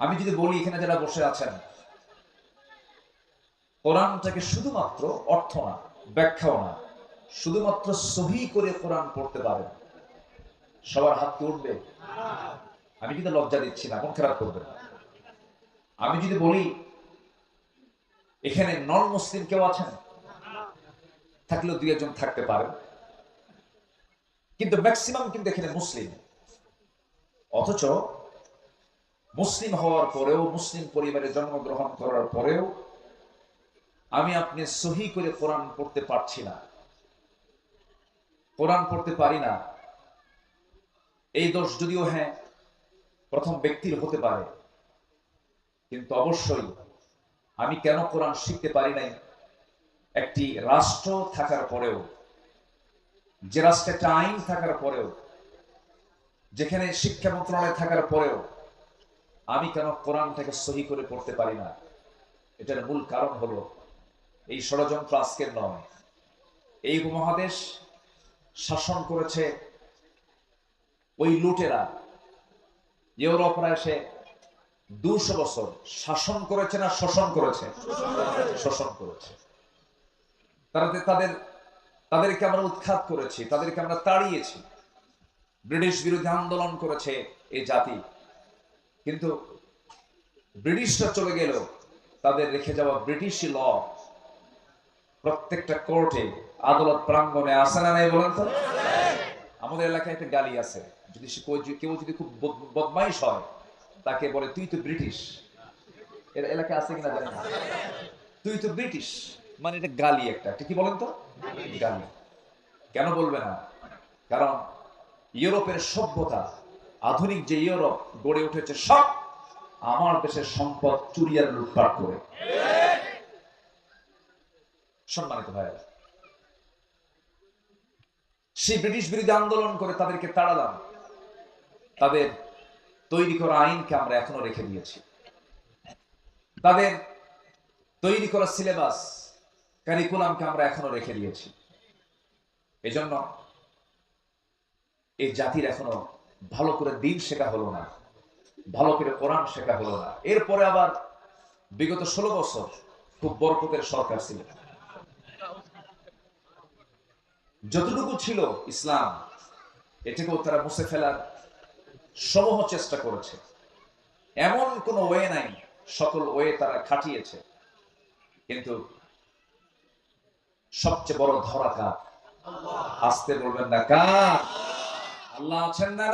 আমি যদি বলি এখানে যারা বসে আছেন, কোরআনটাকে শুধুমাত্র অর্থ না, ব্যাখ্যাও না, শুধুমাত্র সহি করে কোরআন পড়তে পারেন, সবার হাত কি উঠবে? আমি কিন্তু লজ্জা দিচ্ছি না, মন খারাপ করবেন না। আমি যদি বলি এখানে নন মুসলিম কেউ আছেন, থাকলেও দুই একজন থাকতে পারেন, কিন্তু ম্যাক্সিমাম কিন্তু এখানে মুসলিম। অথচ মুসলিম হওয়ার পরেও, মুসলিম পরিবারে জন্মগ্রহণ করার পরেও আমি আপনি সহি করে কোরআন পড়তে পারছি না, কোরআন পড়তে পারি না। এই দোষ যদিও হ্যাঁ প্রথম ব্যক্তির হতে পারে, কিন্তু অবশ্যই আমি কেন কোরআন শিখতে পারি নাই? একটি রাষ্ট্র থাকার পরেও, যে রাষ্ট্রে একটা আইন থাকার পরেও, যেখানে শিক্ষা মন্ত্রণালয় থাকার পরেও আমি কেন কোরআনটাকে সহি করে পড়তে পারি না? এটার মূল কারণ হলো এই ষড়যন্ত্র আজকের নয়। এই উপমহাদেশ শাসন করেছে ওই লুটেরা। ইউরোপরা এসে 200 বছর শাসন করেছে না শোষণ করেছে? শোষণ করেছে। তাদেরকে আমরা উৎখাত করেছি, তাদেরকে আমরা তাড়িয়েছি। ব্রিটিশ বিরোধী আন্দোলন করেছে এই জাতি, কিন্তু ব্রিটিশরা চলে গেল, তাদের রেখে যাওয়া ব্রিটিশি ল প্রত্যেকটা কোর্টে, আদালত প্রাঙ্গণে আছে না নাই বলেন তো? আমাদের এলাকায় একটা গালি আছে, যদি কেউ যদি খুব বদমাইশ হয় তাকে বলে তুই তো ব্রিটিশ। এর এলাকায় আছে কিনা জানেন? তুই তো ব্রিটিশ মানে এটা গালি, একটা কি বলেন তো? গালি। কেন বলবে না? কারণ ইউরোপের সভ্যতা, আধুনিক যে ইউরোপ গড়ে উঠেছে, সব আমার দেশের সম্পদ চুরি আর লুটপাট করে। সম্মানিত ভাইরা, সেই ব্রিটিশ বিরোধী আন্দোলন করে তাদেরকে তাড়ালাম, তাদের তৈরি করা আইনকে আমরা এখনো রেখে দিয়েছি, তাদের তৈরি করা সিলেবাস, কারিকুলামকে আমরা এখনো রেখে দিয়েছি। এজন্য এই জাতির এখনো ভালো করে দিন শেখা হলো না, ভালো করে কোরআন শেখা হলো না। এরপরে আবার বিগত 16 বছর খুব বরকতের সরকার ছিল, যতটুকু ছিল ইসলাম এটাকেও তারা মুছে ফেলার সমূহ চেষ্টা করেছে। এমন কোন ওয়ে নাই, সকল ওয়ে তারা খাটিয়েছে, কিন্তু সবচেয়ে বড় ধরা কার? আসতে বলবেন না, কার? আল্লাহ আছেন না?